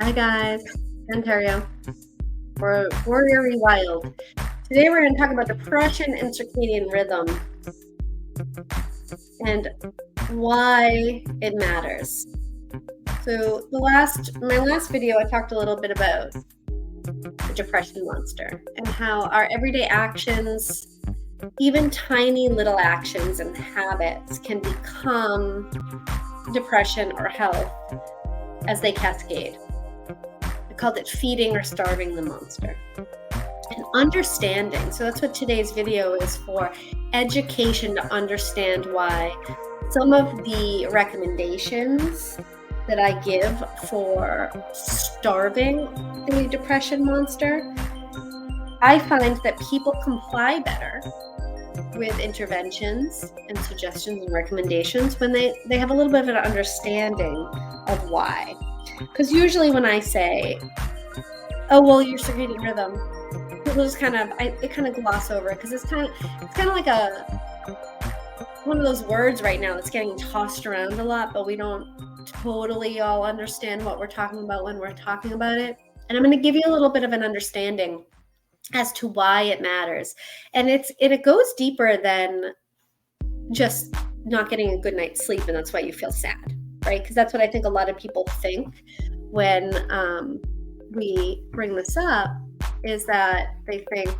Hi guys, Ontario. We're Warrior Wild. Today we're going to talk about depression and circadian rhythm and why it matters. So my last video I talked a little bit about the depression monster and how our everyday actions, even tiny little actions and habits, can become depression or health as they cascade. I called it feeding or starving the monster. And understanding, so that's what today's video is for, education to understand why some of the recommendations that I give for starving the depression monster, I find that people comply better with interventions and suggestions and recommendations when they have a little bit of an understanding of why. Because usually when I say, oh, well, your circadian rhythm, people just kind of gloss over it because it's kind of like one of those words right now that's getting tossed around a lot, but we don't totally all understand what we're talking about when we're talking about it. And I'm going to give you a little bit of an understanding as to why it matters. And it goes deeper than just not getting a good night's sleep and that's why you feel sad, right? Because that's what I think a lot of people think when we bring this up, is that they think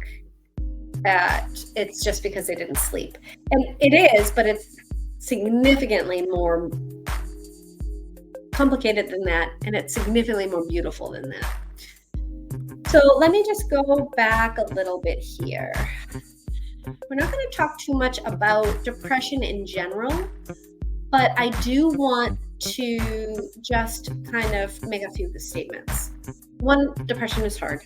that it's just because they didn't sleep. And it is, but it's significantly more complicated than that, and it's significantly more beautiful than that. So let me just go back a little bit here. We're not going to talk too much about depression in general, but I do want to just kind of make a few statements. One, depression is hard.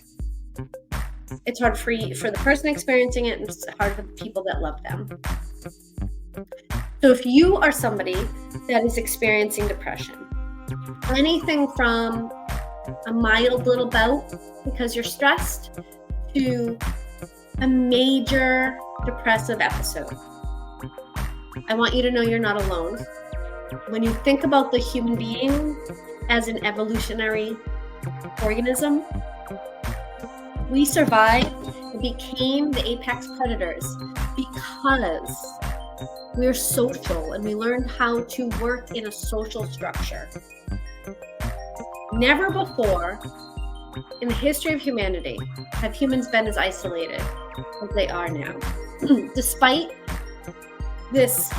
It's hard for the person experiencing it, and it's hard for the people that love them. So if you are somebody that is experiencing depression, anything from a mild little bout because you're stressed to a major depressive episode, I want you to know you're not alone. When you think about the human being as an evolutionary organism, we survived and became the apex predators because we're social and we learned how to work in a social structure. Never before in the history of humanity have humans been as isolated as they are now. Despite this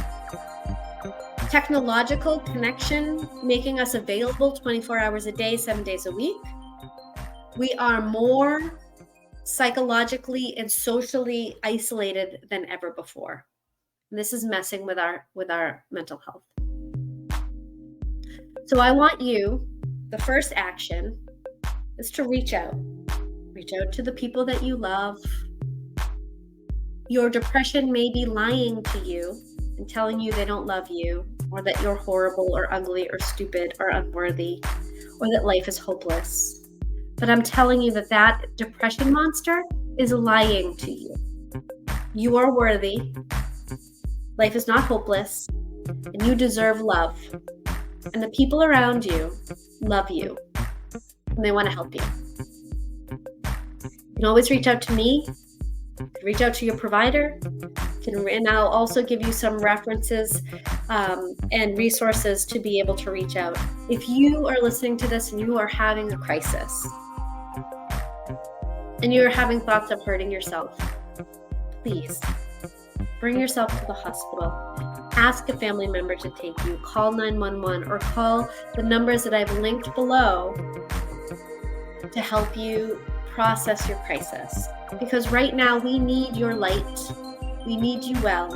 technological connection making us available 24 hours a day, 7 days a week, we are more psychologically and socially isolated than ever before. And this is messing with our mental health. So I want you, the first action is to reach out. Reach out to the people that you love. Your depression may be lying to you and telling you they don't love you, or that you're horrible or ugly or stupid or unworthy, or that life is hopeless. But I'm telling you that depression monster is lying to you. You are worthy. Life is not hopeless, and you deserve love. And the people around you love you, and they want to help you. You can always reach out to me. Reach out to your provider. And I'll also give you some references and resources to be able to reach out. If you are listening to this and you are having a crisis, and you're having thoughts of hurting yourself, please bring yourself to the hospital. Ask a family member to take you. Call 911 or call the numbers that I've linked below to help you process your crisis. Because right now we need your light. We need you well.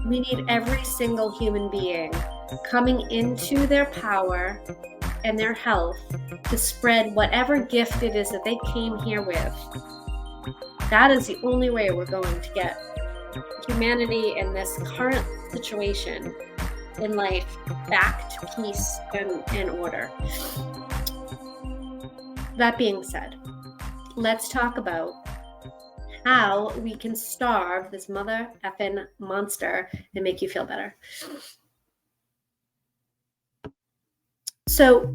We need every single human being coming into their power and their health to spread whatever gift it is that they came here with. That is the only way we're going to get humanity in this current situation in life back to peace and order. That being said, let's talk about how we can starve this mother effing monster and make you feel better. So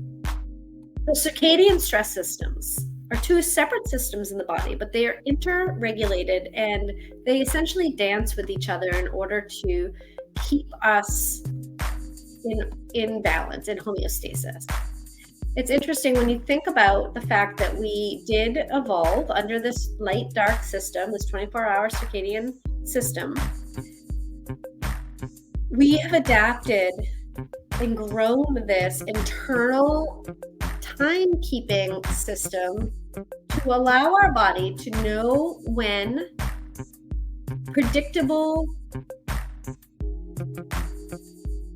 The circadian stress systems are two separate systems in the body, but they are interregulated, and they essentially dance with each other in order to keep us in balance, in homeostasis. It's interesting when you think about the fact that we did evolve under this light-dark system, this 24-hour circadian system. We have adapted and grown this internal timekeeping system to allow our body to know when predictable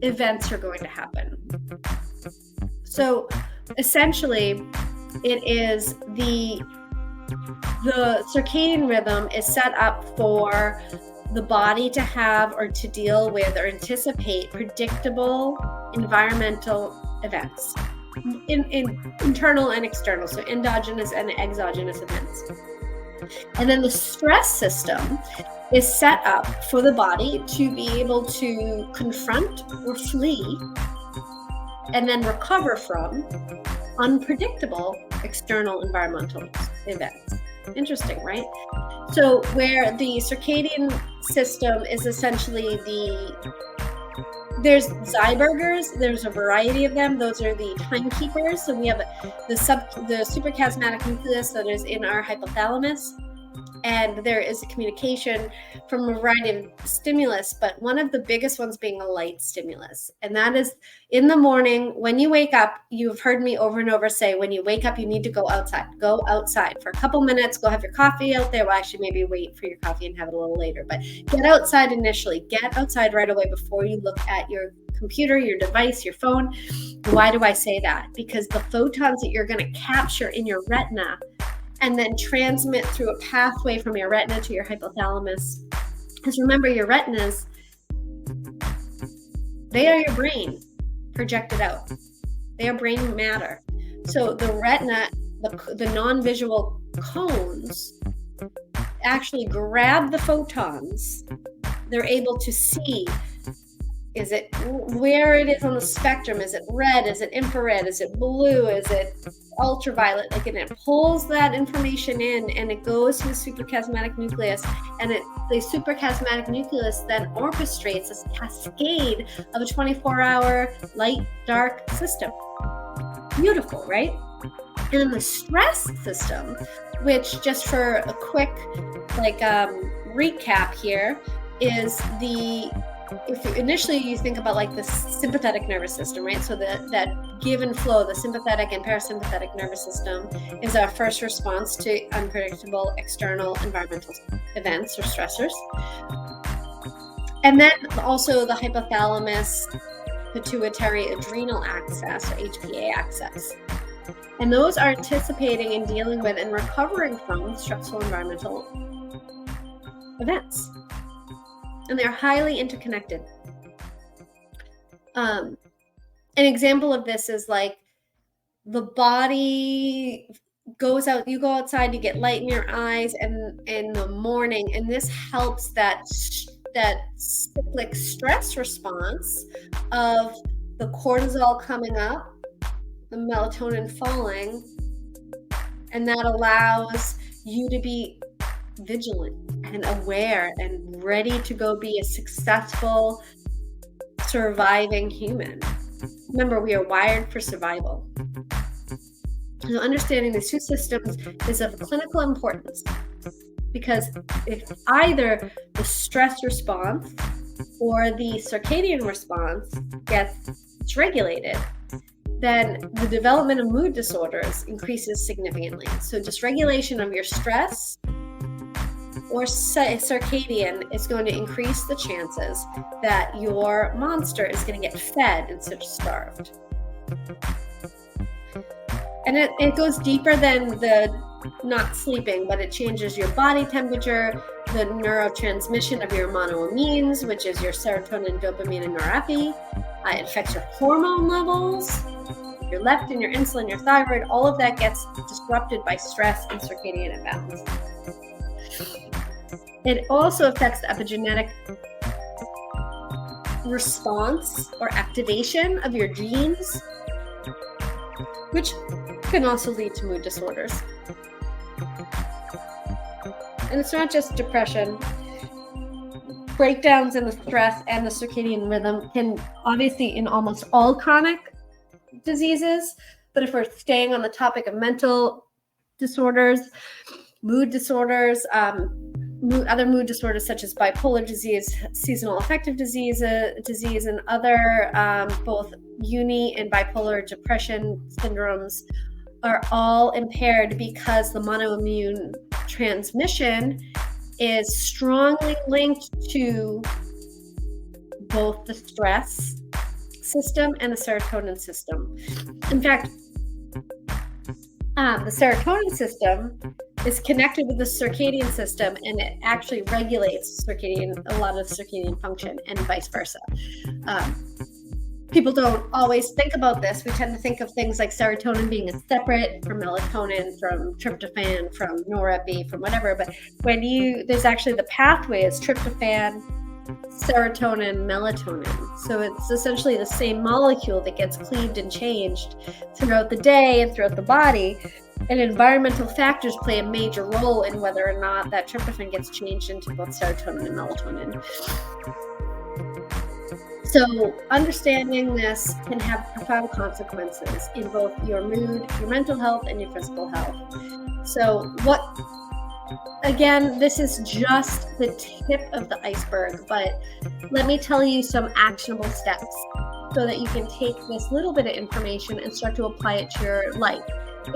events are going to happen. So essentially, it is the circadian rhythm is set up for the body to have or to deal with or anticipate predictable environmental events, in internal and external, so endogenous and exogenous events. And then the stress system is set up for the body to be able to confront or flee and then recover from unpredictable external environmental events. Interesting, right? So where the circadian system is essentially there's Zybergers, there's a variety of them. Those are the timekeepers. So we have the suprachiasmatic nucleus that is in our hypothalamus. And there is a communication from a variety of stimulus, but one of the biggest ones being a light stimulus. And that is in the morning, when you wake up. You've heard me over and over say, when you wake up, you need to go outside. Go outside for a couple minutes, go have your coffee out there. Well, actually, maybe wait for your coffee and have it a little later, but get outside initially. Get outside right away before you look at your computer, your device, your phone. Why do I say that? Because the photons that you're going to capture in your retina and then transmit through a pathway from your retina to your hypothalamus. Because remember, your retinas, they are your brain projected out. They are brain matter. So the retina, the non-visual cones, actually grab the photons. They're able to see, is it where it is on the spectrum? Is it red? Is it infrared? Is it blue? Is it ultraviolet? Like, and it pulls that information in and it goes to the suprachiasmatic nucleus, and the suprachiasmatic nucleus then orchestrates this cascade of a 24-hour light dark system. Beautiful, right? And then the stress system, which, just for a quick recap here, is if initially you think about like the sympathetic nervous system, right? So that give and flow, the sympathetic and parasympathetic nervous system is our first response to unpredictable external environmental events or stressors. And then also the hypothalamus, pituitary adrenal axis, or HPA axis. And those are anticipating and dealing with and recovering from stressful environmental events. And they're highly interconnected. An example of this is like the body goes out, you go outside, you get light in your eyes and in the morning, and this helps that cyclic stress response of the cortisol coming up, the melatonin falling, and that allows you to be vigilant and aware and ready to go be a successful, surviving human. Remember, we are wired for survival. So understanding these two systems is of clinical importance, because if either the stress response or the circadian response gets regulated, then the development of mood disorders increases significantly. So dysregulation of your stress or circadian is going to increase the chances that your monster is going to get fed instead of starved. And it goes deeper than the not sleeping, but it changes your body temperature, the neurotransmission of your monoamines, which is your serotonin, dopamine, and norepinephrine. It affects your hormone levels, your leptin, your insulin, your thyroid. All of that gets disrupted by stress and circadian imbalance. It also affects the epigenetic response or activation of your genes, which can also lead to mood disorders. And it's not just depression. Breakdowns in the stress and the circadian rhythm can obviously in almost all chronic diseases, but if we're staying on the topic of mental disorders, mood disorders, other mood disorders such as bipolar disease, seasonal affective disease, and other both uni and bipolar depression syndromes are all impaired because the monoimmune transmission is strongly linked to both the stress system and the serotonin system. In fact, the serotonin system is connected with the circadian system, and it actually regulates a lot of circadian function, and vice versa. People don't always think about this. We tend to think of things like serotonin being separate from melatonin, from tryptophan, from norepi, from whatever. But there's actually the pathway is tryptophan, serotonin, melatonin. So it's essentially the same molecule that gets cleaved and changed throughout the day and throughout the body. And environmental factors play a major role in whether or not that tryptophan gets changed into both serotonin and melatonin. So understanding this can have profound consequences in both your mood, your mental health, and your physical health. So again, this is just the tip of the iceberg, but let me tell you some actionable steps so that you can take this little bit of information and start to apply it to your life.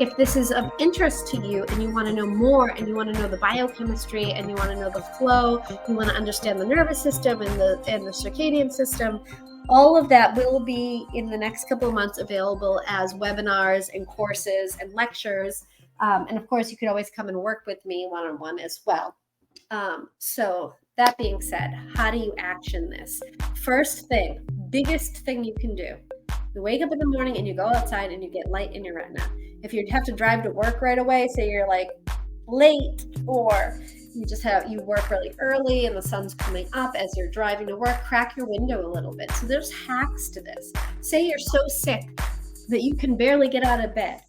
If this is of interest to you and you want to know more and you want to know the biochemistry and you want to know the flow, you want to understand the nervous system and the circadian system, all of that will be in the next couple of months available as webinars and courses and lectures. And of course, you could always come and work with me one-on-one as well. So that being said, how do you action this? First thing, biggest thing you can do. You wake up in the morning and you go outside and you get light in your retina. If you have to drive to work right away, say you're like late, or you work really early and the sun's coming up as you're driving to work, crack your window a little bit. So there's hacks to this. Say you're so sick that you can barely get out of bed.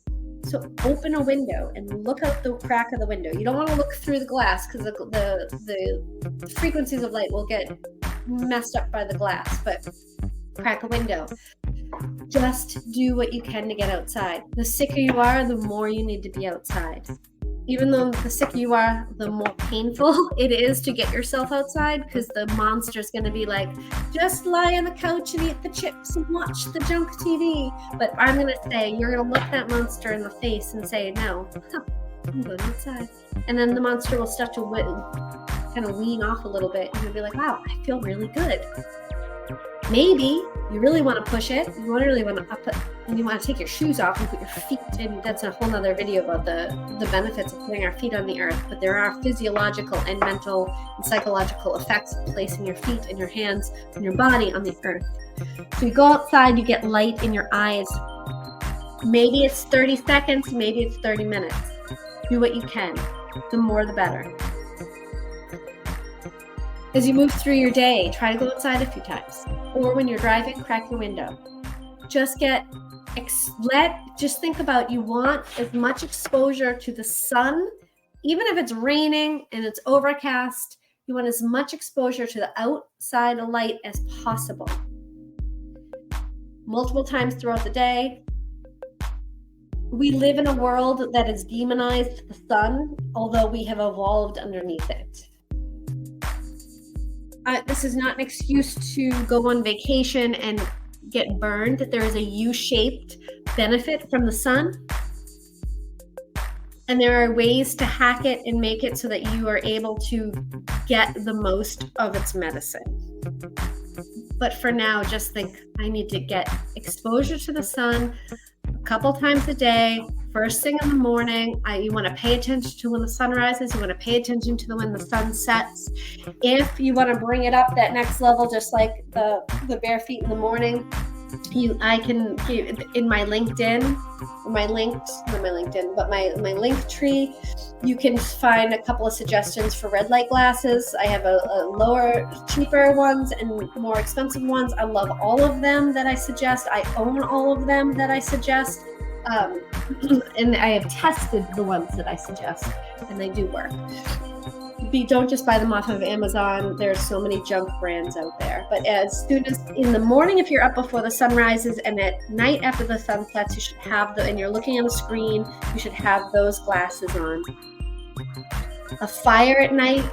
So open a window and look out the crack of the window. You don't want to look through the glass because the frequencies of light will get messed up by the glass, but crack a window. Just do what you can to get outside. The sicker you are, the more you need to be outside. Even though the sicker you are, the more painful it is to get yourself outside, because the monster's going to be like, just lie on the couch and eat the chips and watch the junk TV. But I'm going to say, you're going to look that monster in the face and say, no, I'm going outside. And then the monster will start to kind of wean off a little bit. And you'll be like, wow, I feel really good. Maybe you really want to push it. You really want to up it, and you want to take your shoes off and put your feet in. That's a whole other video about the benefits of putting our feet on the earth. But there are physiological and mental and psychological effects of placing your feet and your hands and your body on the earth. So you go outside, you get light in your eyes. Maybe it's 30 seconds, maybe it's 30 minutes. Do what you can. The more, the better. As you move through your day, try to go outside a few times. Or when you're driving, crack your window. Just think about, you want as much exposure to the sun, even if it's raining and it's overcast, you want as much exposure to the outside light as possible. Multiple times throughout the day. We live in a world that has demonized the sun, although we have evolved underneath it. This is not an excuse to go on vacation and get burned. There is a U-shaped benefit from the sun. And there are ways to hack it and make it so that you are able to get the most of its medicine. But for now, just think, I need to get exposure to the sun a couple times a day. First thing in the morning, you want to pay attention to when the sun rises. You want to pay attention to when the sun sets. If you want to bring it up that next level, just like the bare feet in the morning, I can give in my LinkedIn, my link tree. You can find a couple of suggestions for red light glasses. I have a lower, cheaper ones and more expensive ones. I love all of them that I suggest. I own all of them that I suggest. And I have tested the ones that I suggest, and they do work. Don't just buy them off of Amazon. There's so many junk brands out there. But as soon as in the morning, if you're up before the sun rises, and at night after the sun sets, you should have and you're looking on the screen, you should have those glasses on. A fire at night,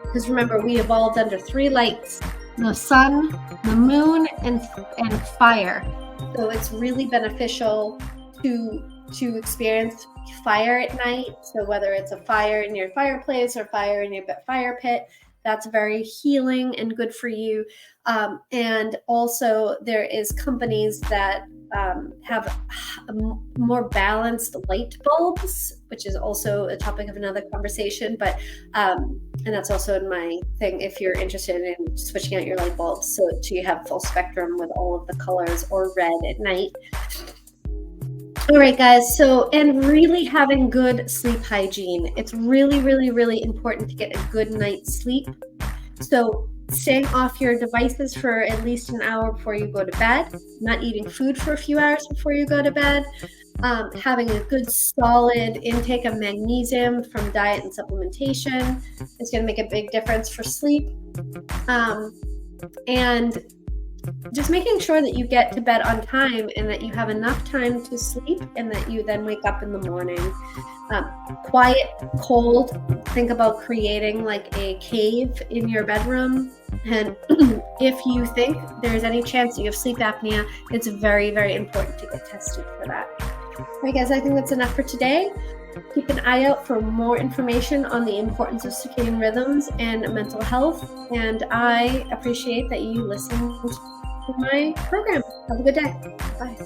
because remember, we evolved under 3 lights: the sun, the moon, and fire. So it's really beneficial to experience fire at night. So whether it's a fire in your fireplace or fire in your fire pit, that's very healing and good for you. And also there is companies that have more balanced light bulbs, which is also a topic of another conversation. But and that's also in my thing, if you're interested in switching out your light bulbs so you have full spectrum with all of the colors, or red at night. All right, guys. So, and really having good sleep hygiene. It's really, really, really important to get a good night's sleep. So staying off your devices for at least an hour before you go to bed, not eating food for a few hours before you go to bed, having a good solid intake of magnesium from diet and supplementation is going to make a big difference for sleep. And just making sure that you get to bed on time and that you have enough time to sleep and that you then wake up in the morning. Quiet, cold. Think about creating like a cave in your bedroom. And if you think there's any chance that you have sleep apnea, it's very, very important to get tested for that. All right, guys, I think that's enough for today. Keep an eye out for more information on the importance of circadian rhythms and mental health. And I appreciate that you listened to my program. Have a good day. Bye.